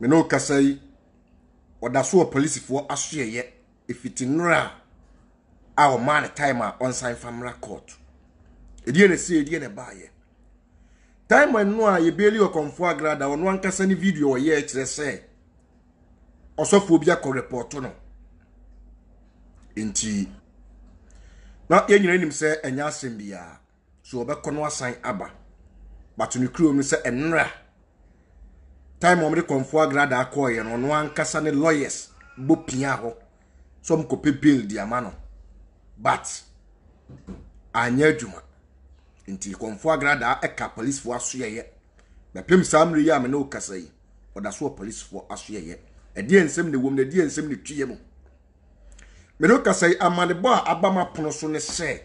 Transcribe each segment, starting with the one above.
me no kasa yi oda so police for asoye efitinra a o man time a on sign family court edie na se edie na baaye time no a ye beli okonfo agrada ono ankasa ni video o ye kire se osofo bi akọ report no enti na ye nyina nim se enya asem bia so obekọ no asan aba but no kuro no se enra time omre konfo agrada akọ ye no ono ankasa ne lawyers bo pia ho so mko pe bill di amano but anya adwuma nti konfo agrada eka police fo asoye na pem samre ya me no kasa yi oda so police fo asoye edi ensem ne wom na edi ensem ne twie mu me no kasa yi amanebo a abama pono so ne se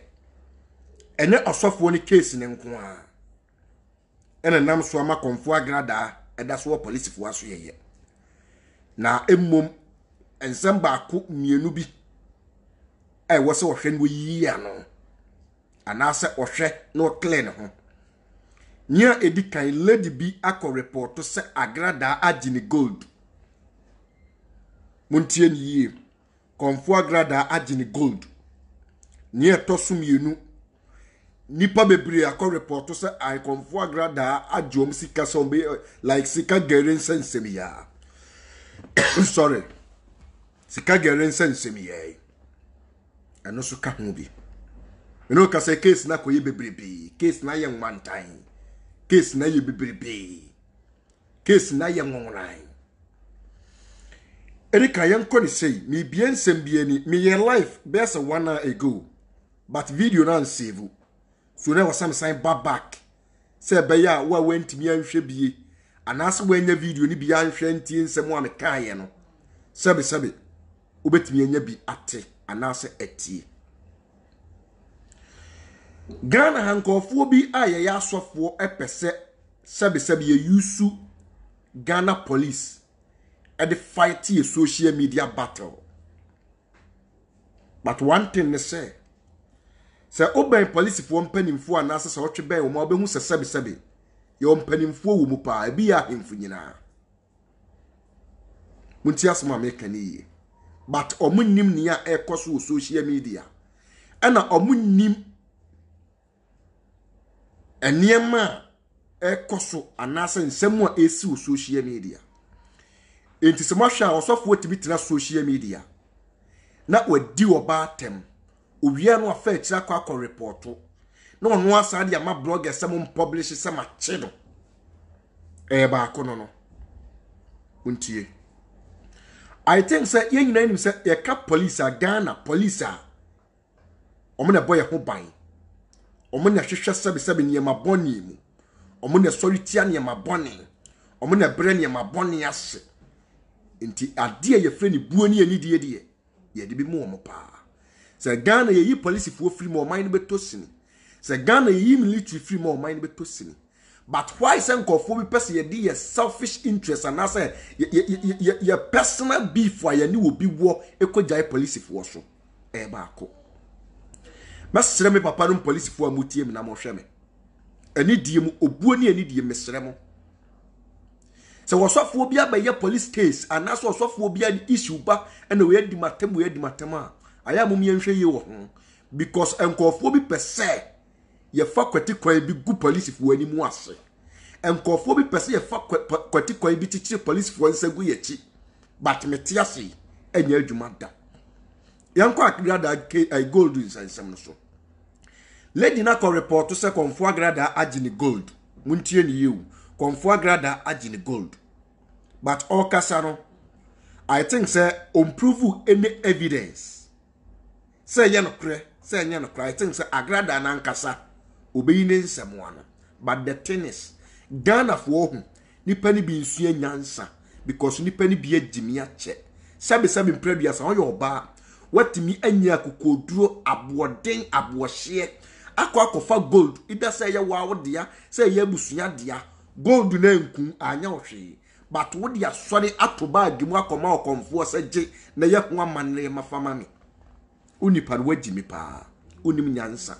ene osofo ni case ne nko a ene nam so ama konfo agrada eda so police fo asoye na emmom ensem ba ko mienu bi wo se wo hwe no yi ano anase ohwe no clean ho nya edikan lady bi akọ report to se agrada agini gold muntie ni yi konfo agrada agini gold nya tosu mienu nipa bebre akọ report to se I konfo agrada ajom sika sombe like sika gerin sensemi ya sorry sika gerin sensemi ya eno so ka ho bi me no ka say case na koye bebrebe case na ye nwantan case na ye bebrebe case na ye ngonran erika yanko ni say me bien sembieni me ye life best 1 hour ago but video na save so na wasam sign back say be ya wa wantimi anhwe bie anase wanya video ni bia anhwe ntie nsem a me kan ye no sebe obetimi anya bi ate anase etie Ghana hankofo bi aye ya asofo epese sebe ye yusu Ghana police at the fight a social media battle. But one thing they say oben police for mpanimfo anase se otwe ben wo ma obehu se sebe ye mpanimfo wo mu pa e bi ya hemfu nyina munti asoma me kaniye but omunnim ni ya ekoso social media ana omunnim eniema ekoso anase nsemu a esi o social media enti se mahwa osofo tibi tena social media na wadi oba tem owia no afa akira akọ report na ono asade ama blogger sem publish sem a chedo ba akono no untie I think say yen nyina nim say ye ka police a Ghana police a omo na boy ho ban omo na hwehwe sebe ne ma boni mu omo na sori tia ne ma boni omo na bre ne ma boni ase enti ade ye fre ni buo ni ani die ye de bi mu omo pa se Ghana ye yi police fo free mo man beto sini se Ghana ye yi military free mo man beto sini but why sen kofo bi pese ye dey selfish interest and say ye personal beef wa ye ni obi wo ekojai police fo so ba ko mesere me papa no police fo amutie me na mo hwe me ani die mu obuo ni ani die mesere mo se wasofo bi abaye police case anaso wasofo bi an issue ba na we adi matem a aya mum ye nhwe ye wo ho because enkofo bi pese ye fa kwati kwan bi gu police fo ani mu ase enkofo bi pese ye fa kwati kwan bi tichi police fo nsagu ye chi but metiase enya adwuma da yanko agrada I gold in sansam so lady na ko report to say konfo agrada agini gold muntie ni yewu konfo agrada agini gold but all kasano I think say improve any evidence say ye no kre I think say agrada na nkasa obeyi ne nsem wano but the thing is Ghana for hu nipa ni bi nsua nyansa because nipa ni bi agimi ache sabe previous on your ba watimi anya kokoduro aboden abohye akwa gold ida say ye wa dia say ye busua dia gold na nku anya ohwe but wo dia sori atoba agimu akoma okomfo seje na ye ho amanne mafama me unipa no wagimi pa unim nyansa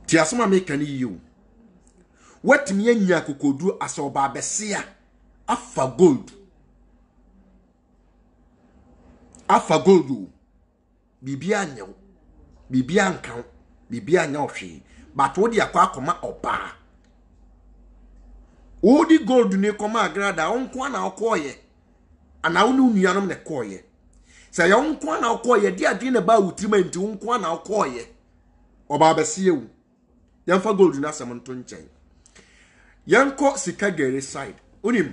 ti asoma me kan yiwu watimi anya kokoduro asa oba besia afa gold bibia anyo bibia ankan bibia anya ohwe but wo di akwa akoma oba wo di gold ni koma agrada onko na okoye ana wo nuanom ne koye se ya onko na okoye di ade ne ba wutimenti onko na okoye oba besie wu yamfa gold na asem nto nchen yanko sika gere side unim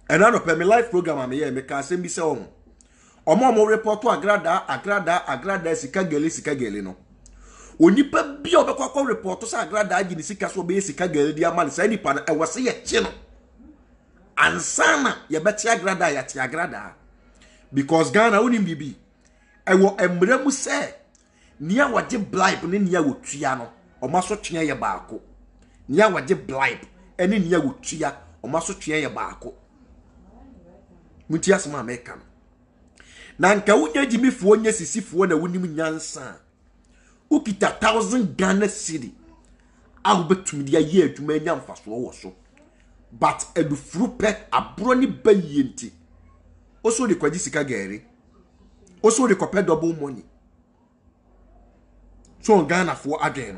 enano pe me live program am ye me ka asem bi se on omo report agrada sika gele no onipa bi obekwa report so agrada agini sika so be sika gele dia man sai nipa na ewose ye chi no ansana ye beti agrada ya ti agrada because Ghana unim bibi ewo emremu se nia waje bribe ne nia wotua no omaso twea ye baako nia waje bribe ene nia wotua omaso twea ye baako muti asema America na nka wunya jimifuo nya sisifuo na wunim nyansa ukita 1000 Ghana cedi awu betumi dia ye adwuma nya mfaso wo so but edufuru pe abro ni bayenti oso de kwaji sika gere oso de kope double money so Ghana for again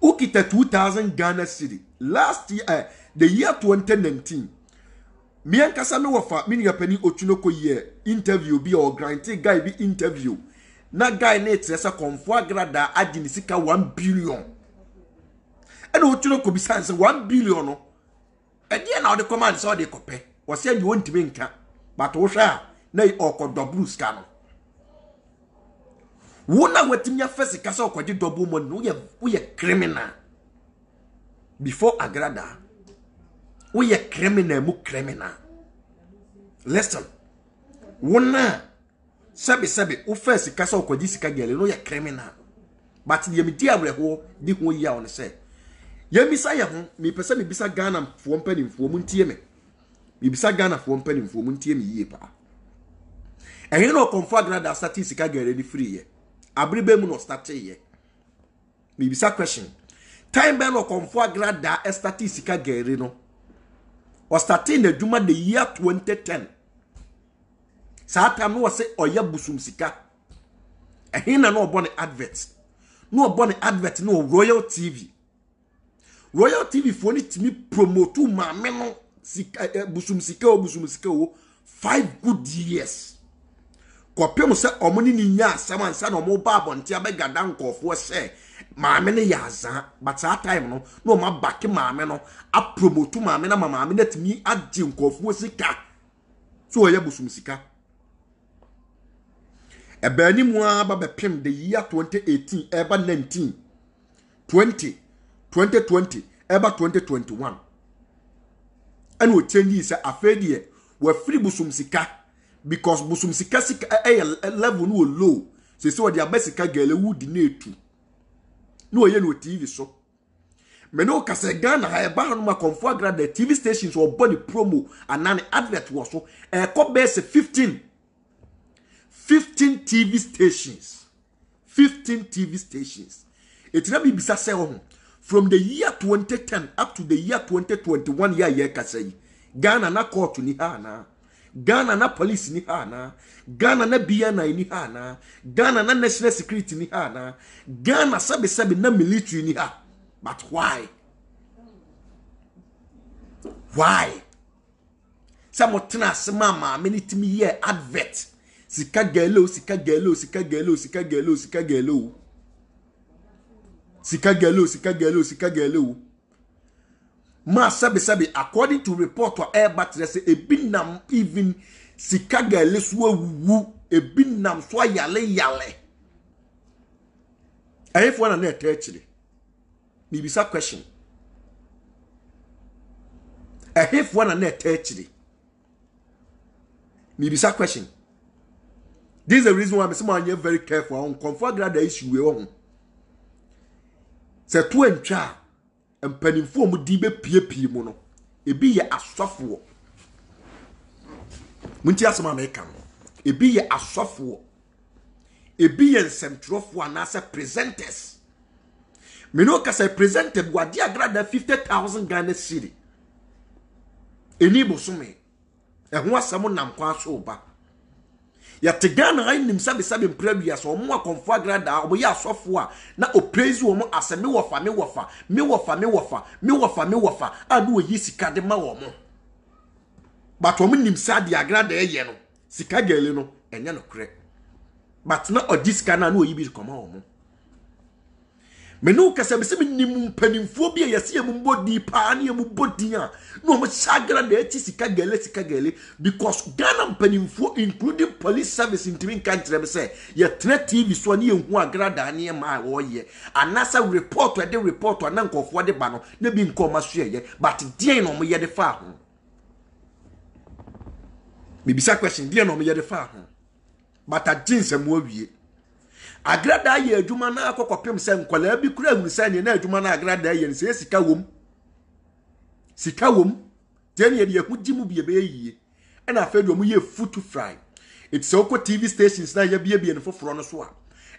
ukita 2000 Ghana cedi last year the year 2019 Mian kasa me wafa mini yapani ochunoko ye interview bi or grante guy bi interview na guy na etresa konfo agrada agini sika 1 billion ena ochunoko bi sanse 1 billion no e die na o de command so de kope wo se adi wontime nka but wo hwa na okọ double ska no wo na watimi afese kasa okọje double money wo ye criminal before agrada we are criminal. Listen. Wona sabi o first kasa okodi sika gele no ya criminal. But the meti abreho di ho ya on say. Ya misa ya ho, mi pese mi bisa Ghana fo mpanimfo mu ntie me. Mi bisa Ghana fo mpanimfo mu ntie me yie pa. Ehe no konfo agrada statistika gele di free ye. Abribe mu no start ye. Mi bisa question. Time be no konfo agrada statistika gele no. O starting the Juma the year 2010. Sata no say oya busum sika. Ehina no born advert. No born advert no Royal TV. Royal TV for ni timi promote maame no sika busum sika o 5 good years. Kopem se omoni ni nya asam ansa no mo ba abonte abega dankofo se maame ne yaza but that time no ma back maame no a promote maame na maame na timi agye nkofo sika so oya busum sika ebe ni mu aba be pem the year 2018 eba 19 20 2020 eba 2021 and we change say afedie we free busum sika because busum sika level no low say we dia basika gele wood na etu no ye no TV so me no kase Ghana ha eba hanu ma konfo agrada TV stations or body promo and an advert was so ko base 15 TV stations 15 TV stations it na bibisa say from the year 2010 up to the year 2021 year kase Ghana na court ni ha na Ghana na police ni ha na Ghana na BNI ni ha na Ghana na national security ni ha na Ghana sabi na military ni ha but why samotena semama menitimi ye advert sika gelo ma sabi according to report to airbat say ebinam even sika gele so wu ebinam so yale ayefo na etechiri ni bisa question ayefo na etechiri ni bisa question. This is the reason why I'm saying very careful on comfort grade issue we on se to entwa empanimfo mu di be pie mu no ebi ye asofo munti asema American ebi ye asofo ebi ye nsemtrofo anase presenters me no ka say presented wadi agrada 50,000 Ghana cedi eni bosome ehun asam nam kwa so ba ya tegana ai nim sabe mpradua so omo akonfo agrada obo ya asofo a na o praise omo aseme wofa adu oyi sika de ma omo but omo nim sade agrada eye no sika gele no enye no kre but na odiska na oyi bi koma omo menu kasa be se nim mpanimfo bi yesi em mbodi pa na em bodi a no omo sagra da eti sika gele because Ghana mpanimfo including police service in twin country be say ye tena TV so na ye hu agrada na ma wo ye anasa report e de report na nkofo de ba no na bi nkoma so ye but dien no omo ye de fa ho bibisa question dien no omo ye de fa ho but a jinse mo awie agrada ye adwuma na akokopem se nkola bi kura hunu se na adwuma na agrada ye se sika wom teni ye de yakujimu bi ebe yie na afedo mu ye food fry it's oko TV stations na ye bie no foforo no so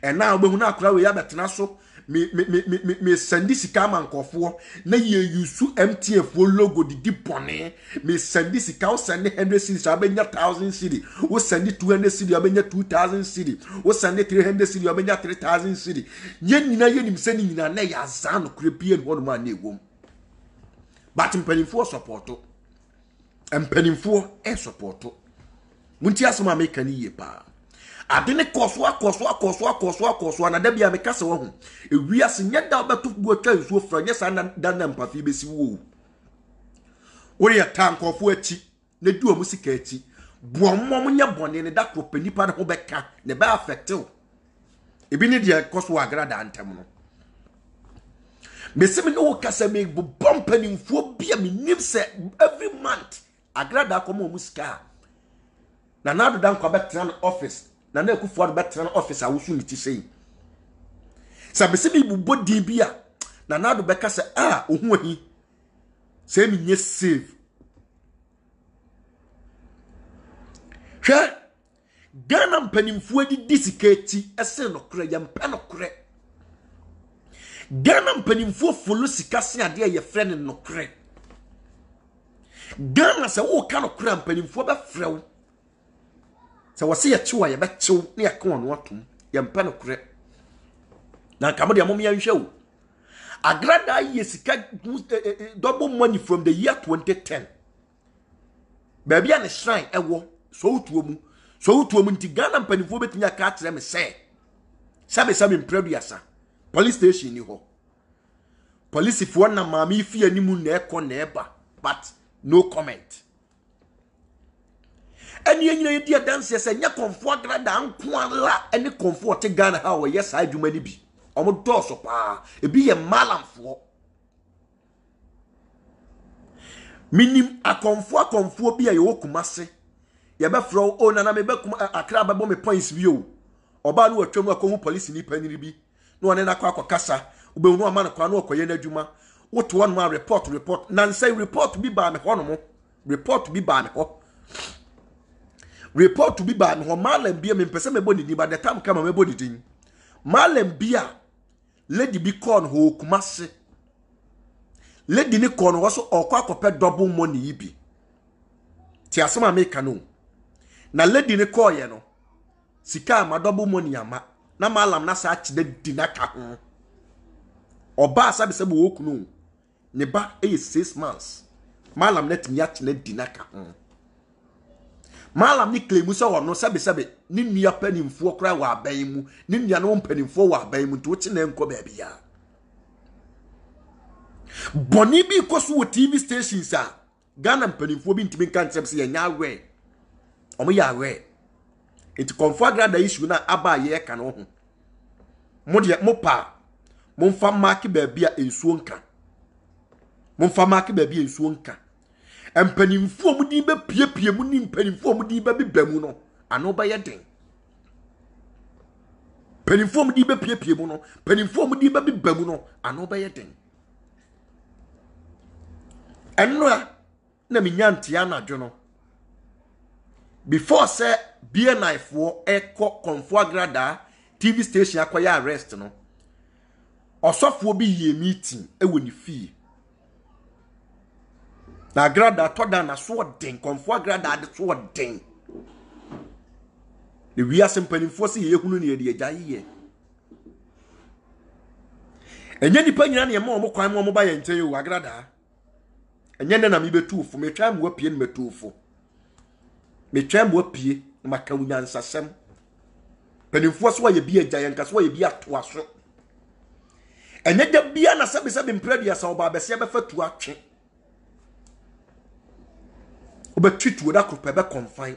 a na ogbehu na akura we ya betena so me sandi sika mankofo na ye yusu MTF logo di bone me sandi sika o sandi 100 cedis abenya 1000 cedis o sandi 200 cedis abenya 2000 cedis o sandi 300 cedis abenya 3000 cedis ye nyina ye nim sani nyina na ya zan kure bie no ma na egom but mpanimfo supporto mpanimfo supporto munti asoma make ni ye pa adene koso na da bia meka se wo ho ewiase nyeda obeto buatwa nsuo fra nya sa da na mpafi besi wo wori atankofo achi na du omusika achi buommom nya bone ne da kropanipa ne ho beka ne ba affected ebi ne dia koso agrada antem no mesemi no kasa me bompanimfo bia me nim se every month agrada komo omusika na nado dan kwa betran office na na ekufuado betran office awusu ni ti sei sabese bi bubo din bia na nado beka se ohu ahi se mi nye save hwe Ghana mpanimfo adi disiketi ese no kure ya mpa no kure Ghana mpanimfo folo sikase ade ye frɛ ne no kure Ghana se wo ka no kure mpanimfo be frɛ se wose ye chiwa ye bechiw na ye ka wono atom ye mpa no kure na kamo de amom ya nhwe wo agrada ye sika double money from the year 2010 baby an shrine ewo so utuo mu nti Ghana mpanimfo betinya ka akyere me se sabe mpraduasa police station ni ho police fo na maami fi animu na ekọ na eba but no comment eni enyina ye dia dance se nya konfo agrada nko ala eni konfo te Ghana ha wo yes adwuma ni bi omo doso pa ebi ye malamfo minim akonfo bi ye wokumase ye be fro o na me be akra bebo me points bi o oba no atwam akohu police ni paniri bi no one na kwa kasa ube no ama na kwa no okoye na adwuma woto one ma report na say report bi ba me ho no mo report bi ba me ho malam bia me pese me boni ni ba the time kama me boni din malam bia lady bi corn ho kumase lady ni corn wo so okwa akopɛ double money ibi ti asema make no na lady ni call ye no sika ma double money ama na malam na sa achi de dinaka ho oba sabe se bo okunu ne ba 6 months malam net mi achi na dinaka ho malam ni claim so wono sabe ni nua panimfo kra wa aban mu ni nua no panimfo wa aban mu to chi na enko ba bia boni bi koso TV stations a Ghana panimfo bi ntimi kan tseps ye nya we omo ya we it confirm that issue na aba ye ka no ho mo de mo pa mo mfa mark ba bia ensuo nka empanimfo mu din be piepie mu ni empanimfo mu din be bibamu no ano ba ye den panimfo mu din be piepie mu no panimfo mu din be bibamu no ano ba ye den enra na minyantia na dwono before say BNI for eko konfo agrada TV station akoya arrest no osofo bi ye meeting ewo ni fee na agrada to da na so den konfo agrada ade so den the we are simpanimfo se ye hunu ne ye agya ye enye nipa nyina ne ma kwan mo ba ye nten yo agrada enye ne na me betuufo me twa mo apie ne metuufo me twa mo apie ma ka unyansasem panimfo so ye bi agya ye nka so ye bi ato aso enye da bia na sebe mpradua sa oba besia be fatu atwe obetwitu da kropa be confine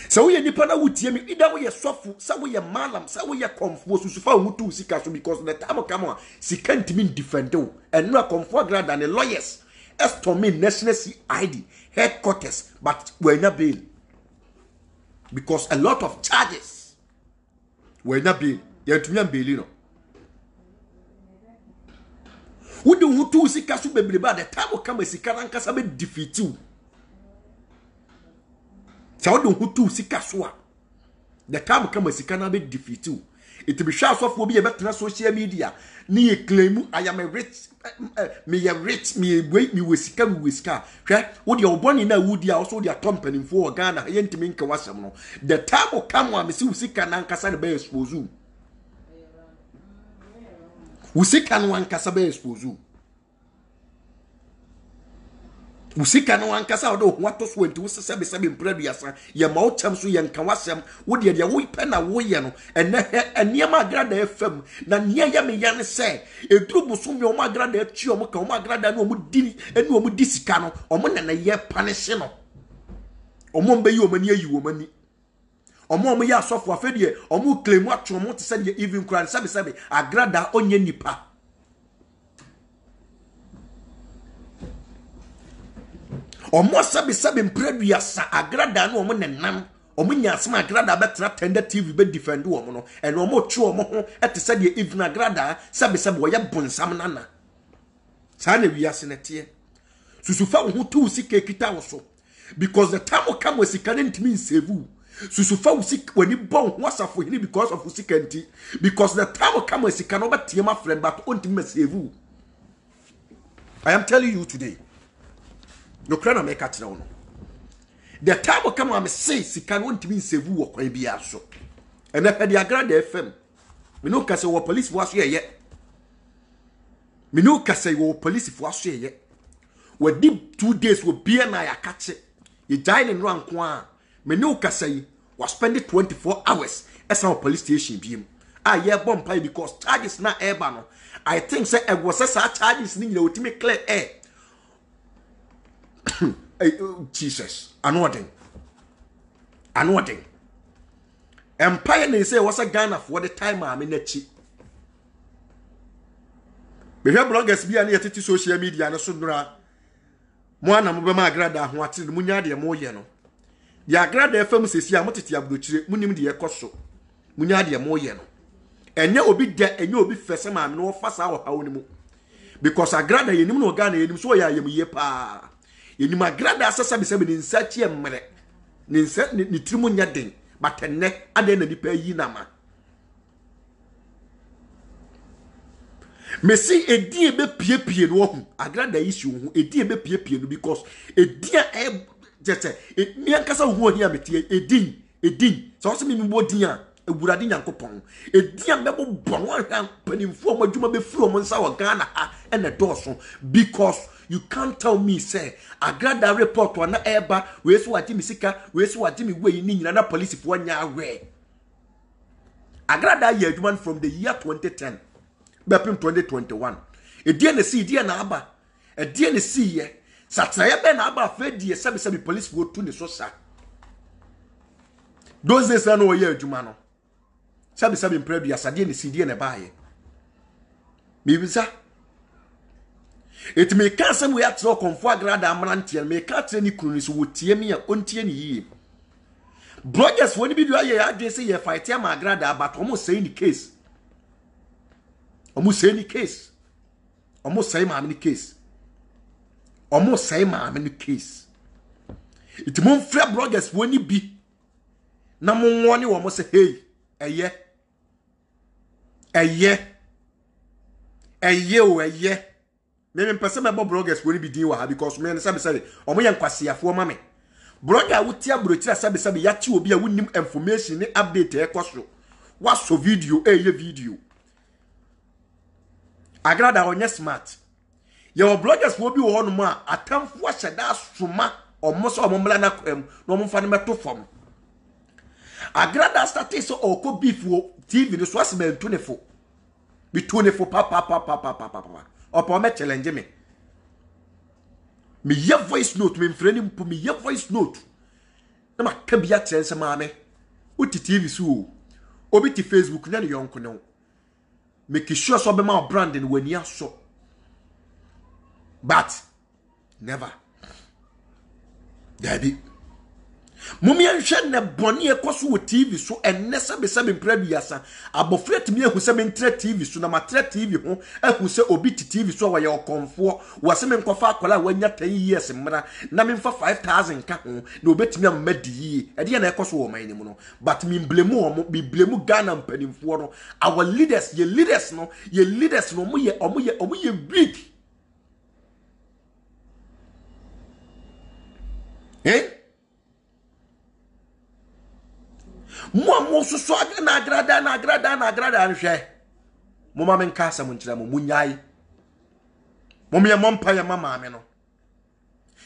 so we nipa na wutie mi ida we sofu sa we malam sa we komfo susufa wutu sika so because the time come on sika ntimi defend o and no komfo grad and lawyers estomi national CID headquarters but we na bail because a lot of charges we na bail ya tumi am bail no wudi wutu sika so bebre ba the time come sika ranka sa be defeat you so wudi wutu sika so a the time come sika na be defeat you it be sure so for be better social media ni claim I am a rich me rich me we sika hwe wudi oboni na wudi a also their company for Ghana yentimi nka wasem no the time come a me si sika na nkasa na be expose you usika no ankasa be expose usika no ankasa odo hoato so enti wusebe mpradua ye ma ocham so ye nka wasem wo de wo pe na wo ye no eniema agrada fam na nia ya me ya ne se eduru busum yo ma agrada chi o mo ka o ma agrada no mu di sika no o mo na ye punish no o mo mbe yi o mani ayi o mani omo ya asofo afedie omo claim atwo mo te se de even kran sabe agrada onye nipa omo sabe mpradua sa agrada no omo nenam omo nya asema agrada betra tender TV be defend omo no and omo twe omo ho te se de even agrada sabe wo ye bonsam nana sa na wiase netie susufa wo tu sika kita wo so because the time come we sika ntimi save susufa usik wani bon wasafo hini because of usikanti because the time come as can over my friend but onti mesevu. I am telling you today no krana make at no the time come am say sika onti mesevu wo kwan bia so and na the agrada FM me no kase wo police for aso ye me no kase wo police for aso ye we deep 2 days wo bia na ya kache ye jaile no anko a me no kasai was spend 24 hours as our police station biem ye bomb pay because charges na eba no I think say e was say charges ni nyina otimi clear air Jesus anodding empire na say was a Ghana for the time am na chi be bloggers bia na yetiti social media na so nura mo ana mo be ma agrada ho ate mu nya de mo ye no ya agrada FM sesi a motete abrochire munim de yekoso munya de mo ye no enye obi de enye obi fese ma me no fasa wo hawo ni mu because agrada yenim no Ghana yenim so ya yem ye pa yenim agrada asasa be se be ni nsachi emre ni nsa ni trimu nya den but enne ade na nipa yi na ma Messi edie be pie no hu agrada yi si hu edie be pie no because edie jete mi ankasa hu ohia metie edin so se mi bo din a ewurade nyankopon edin be bo bon han panimfo mo adwuma be furu mo nsa wo Ghana na doso because you can't tell me say agrada report na eba we so wati mi sika we so wati mi we ni nyina na police fo nya awe agrada ye adwuma from the year 2010 bepim 2021 edin na si edin na aba edin na si ye Satraya be na aba fedie sabi police go to ne so sa. Those days na oye adwuma no. Sabi mpradua sade ne sidie ne baaye. Me bisa. It me kan sam we atro konfo agrada amrantie me ka tre ni kunu ni so wotie me a ontie ni yi. Bloggers woni bi do aye adwe say ye fight am agrada but omo say ni case. Omo say ni case. Omo say ma ni case. Almost say ma in the case. It mon frère bloggers woni bi. Na mo woni wo mo say hey, eye. me pese me bo bloggers woni bi din wa ha because me sabe omo ye nkwasiafo ma me blogger wutia brochira sabe yati obi a wonim information ni update e koso waso video ye video agrada onye smart ye bloggers wo bi wo no ma atamfo ahyeda soma omo so omo mla na kwam no omo fa ne meto fom agrada start so oko beef wo tv no so asema ntunefo bi tunefo pa opo me challenge me ye voice note me mfreni mpo me ye voice note na makabia trense maame uti tv so obi ti facebook na ne yonko ne make sure so be ma branding wani aso but never Dabi Mummy nhwe ne bone ekoso wo TV so enne sebe mpraduasa abofre timi ehu se mentre TV so na matre TV ho ehu se obi ti TV so wa ye okonfo wo se menkofa akola wanya 10 years mra na memfa 5000 ka ho na obetimi amadi yi e de na ekoso wo man ni mu no but me blame wo bi blame Ghana mpanimfo no our leaders no omo ye weak mo so na agrada nhwe mo ma men kasa mo nkira mo munyai mo me mompa ya mama me no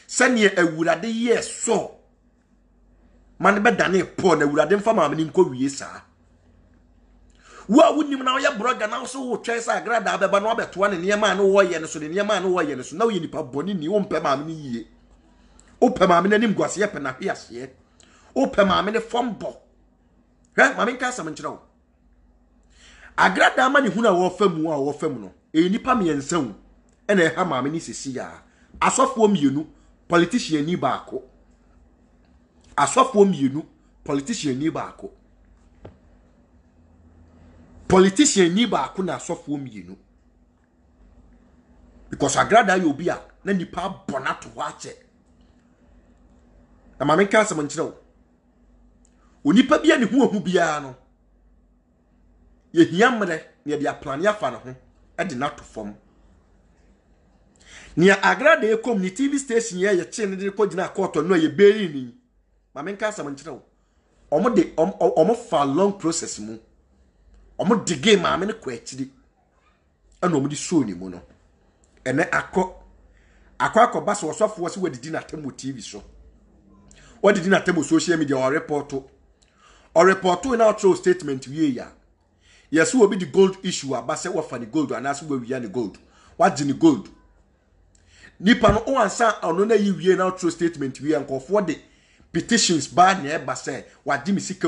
sane awurade ye so man be dane po na awurade mfa mama ni nko wie saa wo awunim na wo ye blogger na so wo twen sa agrada abeba na obeto ne niema na wo ye ne so ne niema na wo ye ne so na wo ye nipa boni ni wo mpa mama ni yie o pa mama ne nim gwase ye pe na hwe ase o pa mama ne fombo mama nka asam nkyerɛ wo agrada ama ne hunu a wo famu no nipa miensa wu ena ha mama ni sisi ya asofo mienu politician ni baako asofo mienu politician ni baako na asofo mienu because agrada yo bi a na nipa bona to ho ache na mama nka asam nkyerɛ wo onipa bia ne hu bia no ye hiamre ne dia plan ya fa no ho e de na to fom ne agrada e community TV station ye che ne de ko gina court no ye beri ni ma men ka asam nkire wo omo fa long process mu omo de game ma men ko akiri ana omo di show ni mu no ene akọ ba so osofo se wadidi na temo TV so wadidi na temo social media or report in our true statement we ya yes we be the gold issue abase we fa the gold and as we the gold what the gold nipa no o ansa ono na yi wie na true statement we anko for the petitions ba na e ba say wadi misika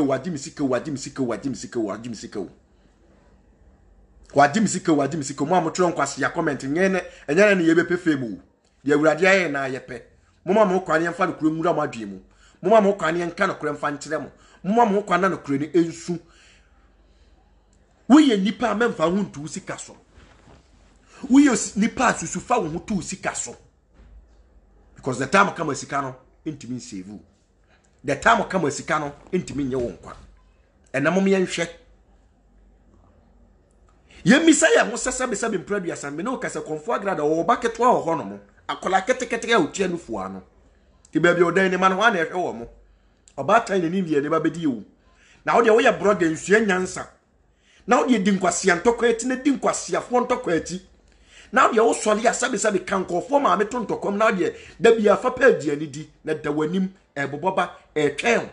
mo amotro nkwase ya comment nyene enyana ne ye bepe femu ye awurade aye na ayepe mo ma mo kwane mfa no kuro nwura mo adwe mu mo ma mo kwane nka no kuro mfa nkyere mo mama mo kwana no kure ni ensu we ye nipa amemfa hu ntu sika so we ye nipa asusu fa hu tu sika so because the time come sika no intimi save the time come sika no intimi nye wo nkwa enam ye nhwe ye misa ya mo sese mpraduasa me no kase konfo agrada wo baketo a ho no mo akola ketekete ya otia no fuwa no ti ba bi odan ni man ho na ehwe wo mo oba tan ni nie ne ba bedi wu na wo de wo ye blogger nsua nyansa na wo de di nkwase ntokwa eti na di nkwase afo ntokwa eti na wo de wo sole asabe kankofo ma me tontokom na wo de da bia fa page ani di na da wanim eboboba etwen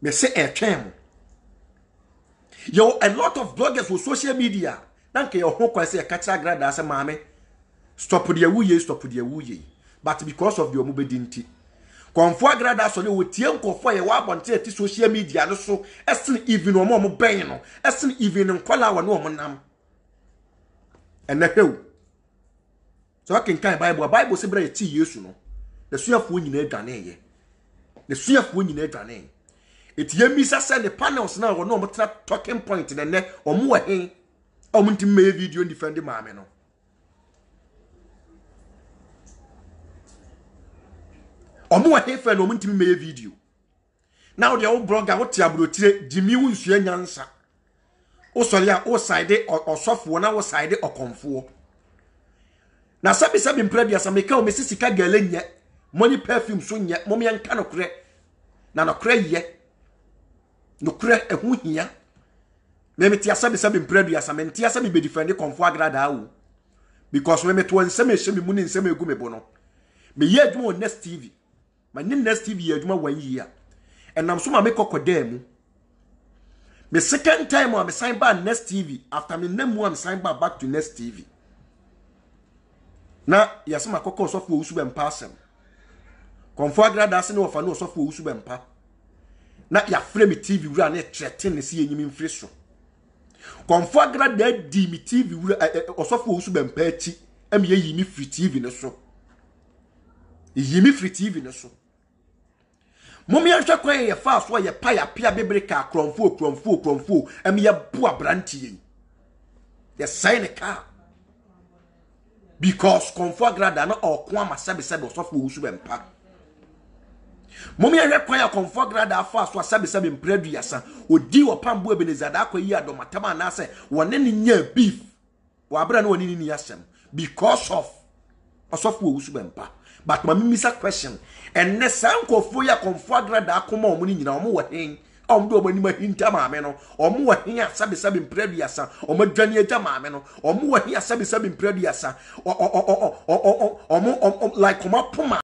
me say etwen yo a lot of bloggers for social media nanke yo ho kwase e kacha grada ase maame stop the wuye but because of the omubedinti konfo agrada so le wotie nkofo ye wa abonte ati social media no so esin even omo ben no esin even nkola wa no omo nam ene hew so akin kan bible se bra ti yesu no the suafo nyina adwane ye it yemisa send the panels now or no talking point in the neck or more hen or munti me video defend the mame no omo wa hefe no ntimi me video now the old blogger what tiabrotire Jimmy wunsu anyansa o sori a o side osofo na o side okonfo na sabi mpredua sameka o mesisika gale nye money perfume so nye mom yanka no kre na no kre ye no kre ehu hia me metia sabi mpredua samentia sabi be defend konfo agrada wo because me meto nsem ehye me mu ni nsem egu me bo no me ye adwuma on Next TV my Next TV ye adwuma 1 year and I'm so make kokodem me second time I'm sign back Next TV after me name I'm sign back to Next TV na yasema kokko sofo usu bempa asem konfo agrada ase ne ofa no sofo usu bempa na ya frame TV wura na threaten ne si enyim mfiri so konfo agrada di mi TV wura osofo usu bempa achi am ye yi mi free TV ne so yi mi free TV ne so momi anhwe kwan ye fa so ye pa ya pia bebreka kromfo am ye bu abrantie ye sign car because konfo agrada na okon amasabe osofo usu bempa momi anhwe kwan ya konfo agrada afa so asabe mpreduasa odi opambo ebenezada akoyi adomatama na se wone ne nya beef wa abra na woni ni asem because of osofo usu bempa. But my misa question and ne sankofo ya konfo agrada akoma omo ni nyina omo wahen omdo omo ni mahinta maame no omo wahen asabe mpreduasa omo dwane agya maame no omo wahen asabe mpreduasa omo like omo poma